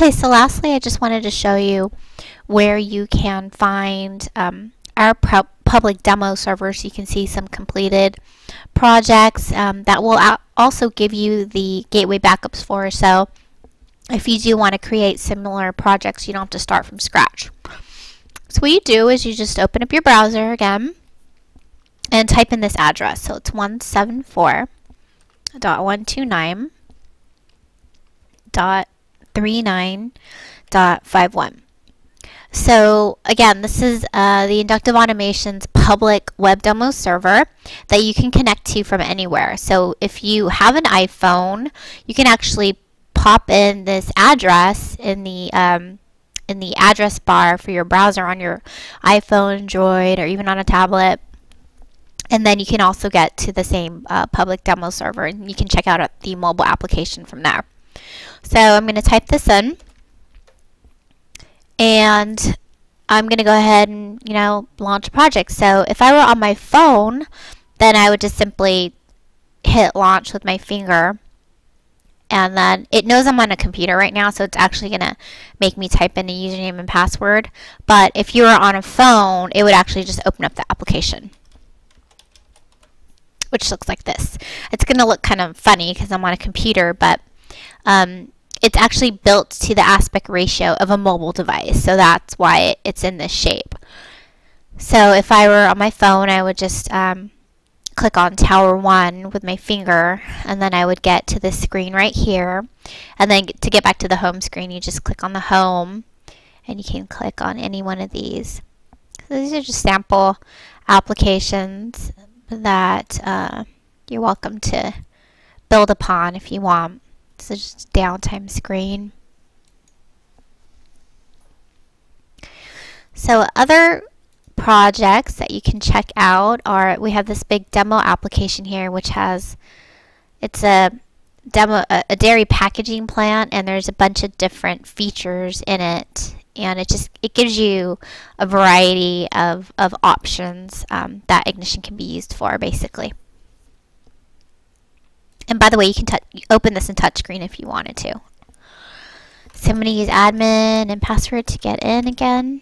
Okay, so lastly, I just wanted to show you where you can find our public demo server, so you can see some completed projects that will also give you the gateway backups for. So if you do want to create similar projects, you don't have to start from scratch. So what you do is you just open up your browser again and type in this address. So it's 174.129.39.51. So again, this is the Inductive Automation's public web demo server that you can connect to from anywhere. So if you have an iPhone, you can actually pop in this address in the address bar for your browser on your iPhone, Android, or even on a tablet. And then you can also get to the same public demo server, and you can check out the mobile application from there. So I'm going to type this in, and I'm going to go ahead and, launch a project. So if I were on my phone, then I would just simply hit launch with my finger, and then it knows I'm on a computer right now, so it's actually going to make me type in a username and password. But if you were on a phone, it would actually just open up the application, which looks like this. It's going to look kind of funny because I'm on a computer, but it's actually built to the aspect ratio of a mobile device, so that's why it's in this shape. So if I were on my phone, I would just click on Tower 1 with my finger, and then I would get to this screen right here. And then to get back to the home screen, you just click on the home, and you can click on any one of these. So these are just sample applications that you're welcome to build upon if you want. This is just a downtime screen. So other projects that you can check out are, we have this big demo application here, which has, it's a dairy packaging plant, and there's a bunch of different features in it, and it gives you a variety of options that Ignition can be used for, basically. And by the way, you can open this in touchscreen if you wanted to. So I'm going to use admin and password to get in again.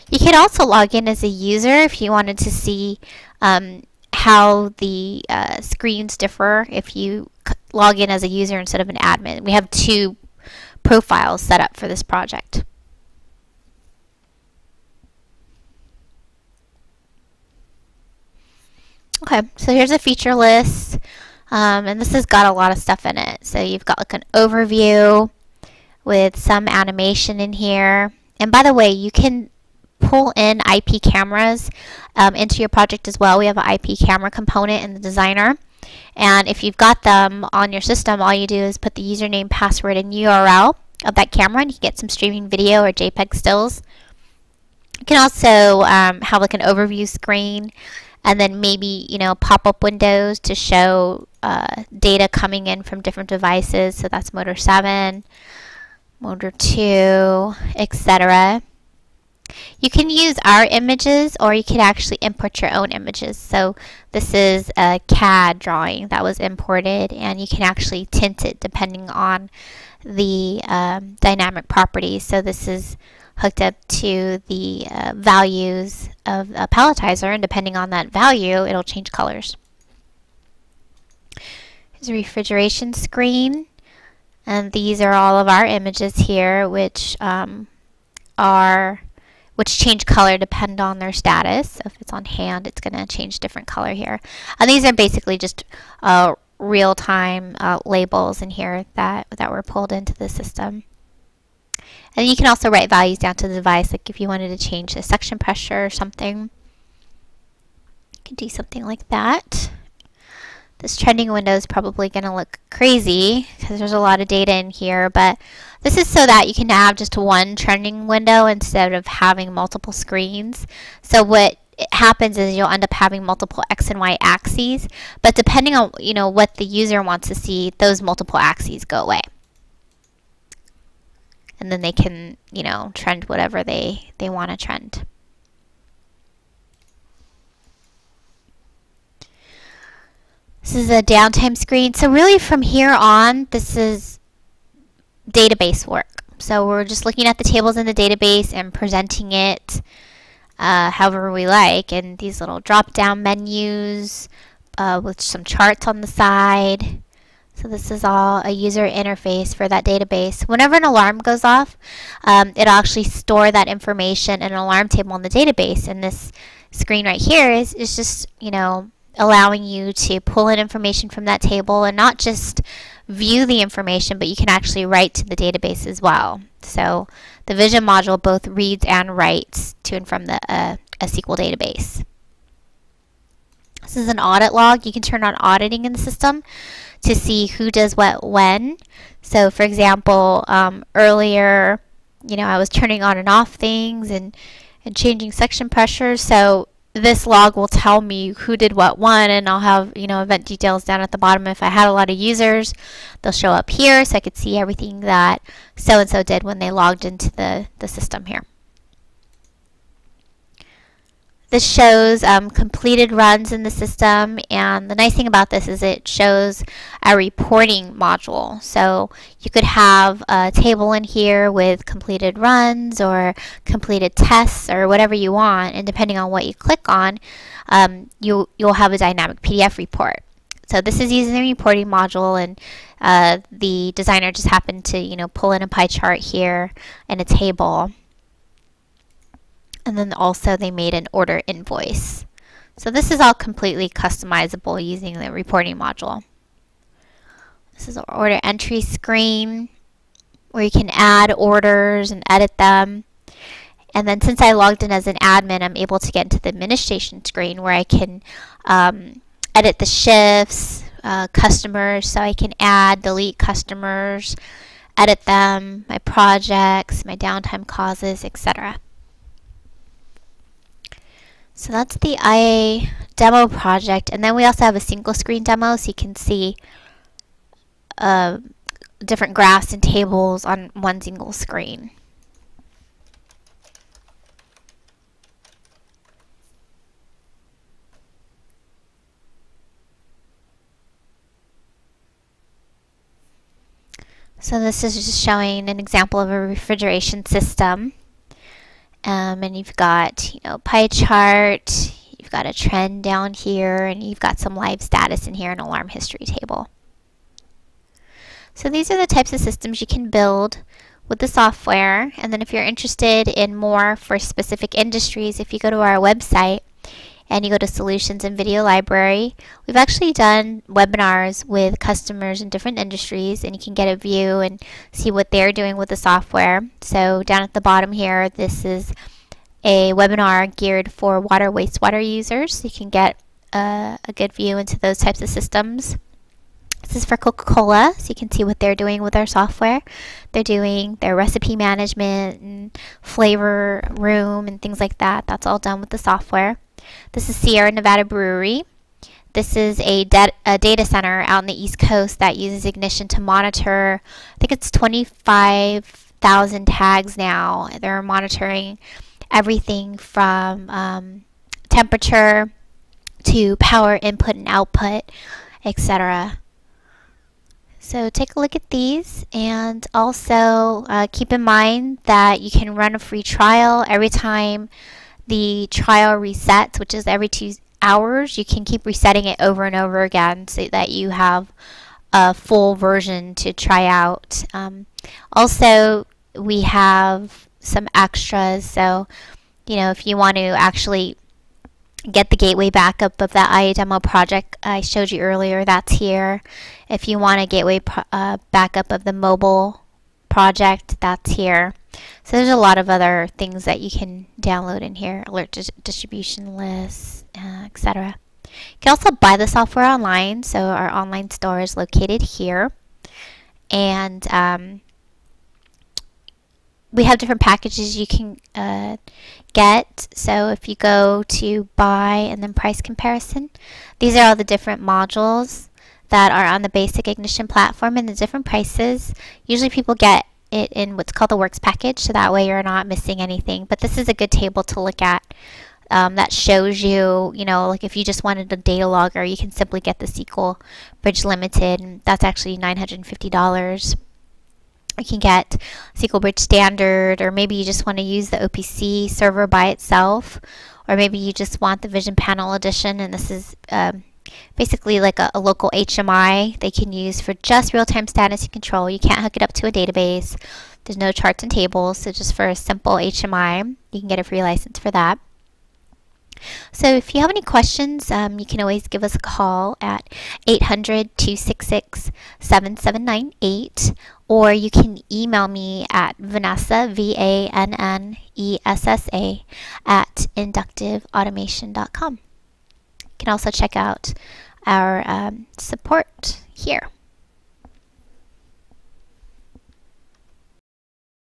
You can also log in as a user if you wanted to see how the screens differ if you log in as a user instead of an admin. We have two profiles set up for this project. Okay, so here's a feature list, and this has got a lot of stuff in it. So you've got like an overview with some animation in here. And by the way, you can pull in IP cameras into your project as well. We have an IP camera component in the designer, and if you've got them on your system, all you do is put the username, password, and URL of that camera, and you get some streaming video or JPEG stills. You can also have like an overview screen, and then maybe pop-up windows to show data coming in from different devices. So that's Motor 7, Motor 2, etc. You can use our images, or you can actually import your own images. So this is a CAD drawing that was imported, and you can actually tint it depending on the dynamic properties. So this is hooked up to the values of a palletizer, and depending on that value, it'll change colors. Here's a refrigeration screen, and these are all of our images here, which change color depend on their status. So if it's on hand, it's going to change different color here. And these are basically just real-time labels in here that were pulled into the system. And you can also write values down to the device, like if you wanted to change the suction pressure or something. You can do something like that. This trending window is probably going to look crazy because there's a lot of data in here, but this is so that you can have just one trending window instead of having multiple screens. So what happens is you'll end up having multiple X and Y axes, but depending on what the user wants to see, those multiple axes go away. And then they can trend whatever they want to trend. This is a downtime screen. So really from here on, this is database work. So we're just looking at the tables in the database and presenting it however we like. And these little drop-down menus with some charts on the side. So this is all a user interface for that database. Whenever an alarm goes off, it'll actually store that information in an alarm table in the database. And this screen right here is just, you know, allowing you to pull in information from that table and not just view the information, but you can actually write to the database as well. So the Vision module both reads and writes to and from the a SQL database. This is an audit log. You can turn on auditing in the system to see who does what when. So for example, earlier, you know, I was turning on and off things and changing section pressures. So this log will tell me who did what when, and I'll have, you know, event details down at the bottom. If I had a lot of users, they'll show up here so I could see everything that so-and-so did when they logged into the system here. This shows completed runs in the system, and the nice thing about this is it shows a reporting module. So you could have a table in here with completed runs or completed tests or whatever you want, and depending on what you click on, you'll have a dynamic PDF report. So this is using the reporting module, and the designer just happened to, you know, pull in a pie chart here and a table. And then also they made an order invoice. So this is all completely customizable using the reporting module. This is our order entry screen where you can add orders and edit them. And then since I logged in as an admin, I'm able to get into the administration screen where I can edit the shifts, customers, so I can add, delete customers, edit them, my projects, my downtime causes, etc. So that's the IA demo project, and then we also have a single screen demo so you can see different graphs and tables on one single screen. So this is just showing an example of a refrigeration system. And you've got, you know, pie chart, you've got a trend down here, and you've got some live status in here, an alarm history table. So these are the types of systems you can build with the software. And then if you're interested in more for specific industries, if you go to our website and you go to Solutions and Video Library, we've actually done webinars with customers in different industries, and you can get a view and see what they're doing with the software. So down at the bottom here, this is a webinar geared for water wastewater users, so you can get a good view into those types of systems. This is for Coca-Cola, so you can see what they're doing with our software. They're doing their recipe management and flavor room and things like that. That's all done with the software. This is Sierra Nevada Brewery. This is a data center out on the East Coast that uses Ignition to monitor, I think it's 25,000 tags now. They're monitoring everything from temperature to power input and output, etc. So take a look at these, and also keep in mind that you can run a free trial every time the trial resets, which is every 2 hours. You can keep resetting it over and over again so that you have a full version to try out. Also, we have some extras. So, you know, if you want to actually get the gateway backup of that IA demo project I showed you earlier, that's here. If you want a gateway backup of the mobile project, that's here. So there's a lot of other things that you can download in here, alert distribution lists, etc. You can also buy the software online, so our online store is located here. And we have different packages you can get. So if you go to buy and then price comparison, these are all the different modules that are on the basic Ignition platform and the different prices. Usually people get it in what's called the Works package, so that way you're not missing anything. But this is a good table to look at that shows you, you know, like if you just wanted a data logger, you can simply get the SQL Bridge Limited, and that's actually $950. You can get SQL Bridge Standard, or maybe you just want to use the OPC server by itself, or maybe you just want the Vision Panel Edition, and this is basically like a local HMI they can use for just real-time status and control. You can't hook it up to a database. There's no charts and tables, so just for a simple HMI, you can get a free license for that. So if you have any questions, you can always give us a call at 800-266-7798, or you can email me at Vanessa, VANNESSA, at inductiveautomation.com. You can also check out our support here.